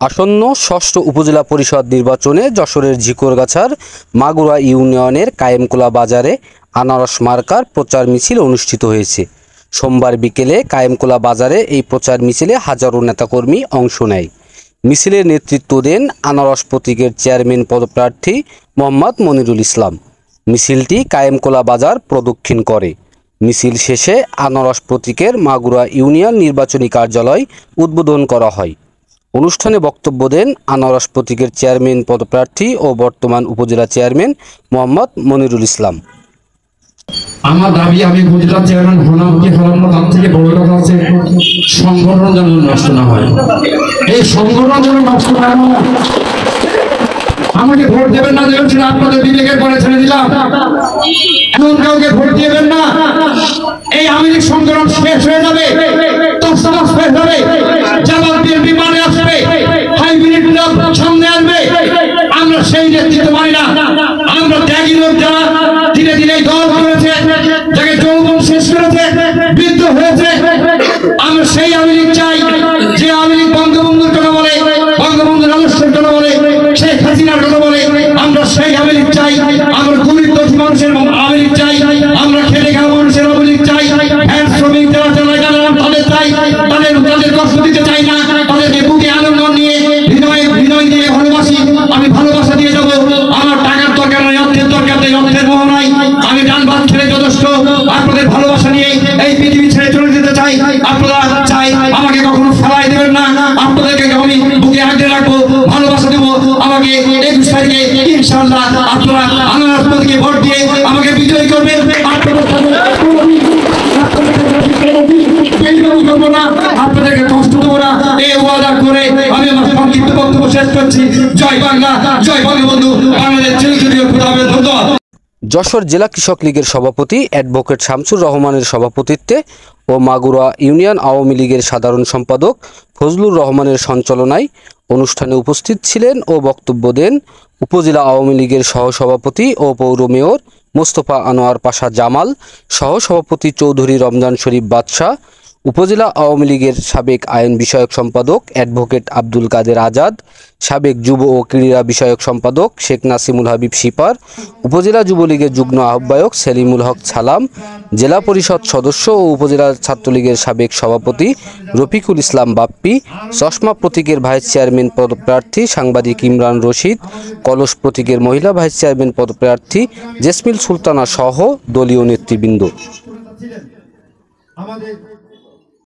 আসন্ন ষষ্ঠ উপজেলা পরিষদ নির্বাচনে যশোরের ঝিকরগাছার মাগুরা ইউনিয়নের কায়েমকোলা বাজারে আনারস মার্কার প্রচার মিছিল অনুষ্ঠিত হয়েছে। সোমবার বিকেলে কায়েমকোলা বাজারে এই প্রচার মিছিলে হাজারো নেতাকর্মী অংশ নেয়। মিছিলের নেতৃত্ব দেন আনারস প্রতীকের চেয়ারম্যান পদপ্রার্থী মোহাম্মদ মনিরুল ইসলাম। মিছিলটি কায়েমকোলা বাজার প্রদক্ষিণ করে। মিছিল শেষে আনারস প্রতীকের মাগুরা ইউনিয়ন নির্বাচনী কার্যালয় উদ্বোধন করা হয়। অনুষ্ঠানে বক্তব্য দেন আনারস প্রতীকের চেয়ারম্যান পদপ্রার্থী ও বর্তমান উপজেলা চেয়ারম্যান মোহাম্মদ মনিরুল ইসলাম। আমার দাবি, আমি উপজেলা চেয়ারম্যান হলাম কি হলাম না, তার থেকে বড় কথা হচ্ছে সংগঠন যেন নষ্ট না হয়। এই সংগঠন যেন নষ্ট না হয়। আমাকে ভোট দেবেন না দেবেন সেটা আপনাদের বিবেকের পরে ছেড়ে দিলাম। এমন কাউকে ভোট দেবেন না। এই আওয়ামী লীগ সংগঠন শেষ হয়ে যাবে, তসমাস শেষ হবে, জামাত বিএনপি মানে আসবে, হাইব্রিড সামনে আসবে। আমরা সেই নেতৃত্ব মানি না। আমরা ত্যাগী লোক যারা ধীরে ধীরে দল করেছে, যাকে যৌবন শেষ করেছে, বৃদ্ধ হয়েছে, আমরা সেই আওয়ামী লীগ চাই যে আওয়ামী লীগ বঙ্গবন্ধুর কথা বলে, বঙ্গবন্ধুর আদর্শের কথা বলে, শেখ হাসিনার কথা বলে। আমরা সেই আওয়ামী লীগ চাই। আমরা গরিব দুঃখী মানুষের আওয়ামী লীগ চাই। আমরা খেটে খাওয়া মানুষের আওয়ামী লীগ চাই। হ্যাঁ, শ্রমিক যারা চালায় তাদের চাই, তাদের কষ্ট দিতে চাই না। তাদেরকে বুকে আনন্দ নিয়ে বিনয় দিয়ে ভালোবাসি। আমি ভালোবাসা দিয়ে যাবো। আমার টাকার দরকার নয়, অর্থের দরকার নেই, অর্থের মোহ নাই। আমি ডান ভাত ছেড়ে যথেষ্ট। আপনাদের ভালোবাসা নিয়ে এই পৃথিবী ছেড়ে চলে যেতে চাই। আপনারা চাই আমাকে কখনো ফেলাই দেবেন না। আপনাদেরকে আমি বুকে আগলে রাখবো, ভালোবাসা দেবো। আমাকে 21 তারিখে ইনশাআল্লাহ আপনারা আনারস প্রতীকে ভোট দিয়ে আমাকে বিজয়ী করবেন। আপনাদেরকে কষ্ট দেবো না, এই ওয়াদা করে আমি আমার সংক্ষিপ্ত বক্তব্য শেষ করছি। জয় বাংলা, জয় বঙ্গবন্ধু, বাংলাদেশ চিরচিরীয় খোদা হাফেজ। ধন্যবাদ। যশোর জেলা কৃষক লীগের সভাপতি অ্যাডভোকেট শামসুর রহমানের সভাপতিত্বে ও মাগুরা ইউনিয়ন আওয়ামী লীগের সাধারণ সম্পাদক ফজলুর রহমানের সঞ্চালনায় অনুষ্ঠানে উপস্থিত ছিলেন ও বক্তব্য দেন উপজেলা আওয়ামী লীগের সহসভাপতি ও পৌর মেয়র মোস্তফা আনোয়ার পাশা জামাল, সহসভাপতি চৌধুরী রমজান শরীফ বাদশাহ, উপজেলা আওয়ামী লীগের সাবেক আইন বিষয়ক সম্পাদক অ্যাডভোকেট আব্দুল কাদের আজাদ, সাবেক যুব ও ক্রীড়া বিষয়ক সম্পাদক শেখ নাসিমুল হাবিব শিপার, উপজেলা যুবলীগের যুগ্ম আহ্বায়ক সেলিমুল হক ছালাম, জেলা পরিষদ সদস্য ও উপজেলা ছাত্রলীগের সাবেক সভাপতি রফিকুল ইসলাম বাপ্পি, চশমা প্রতীকের ভাইস চেয়ারম্যান পদপ্রার্থী সাংবাদিক ইমরান রশিদ, কলস প্রতীকের মহিলা ভাইস চেয়ারম্যান পদপ্রার্থী জেসমিল সুলতানা সহ দলীয় নেতৃবৃন্দ।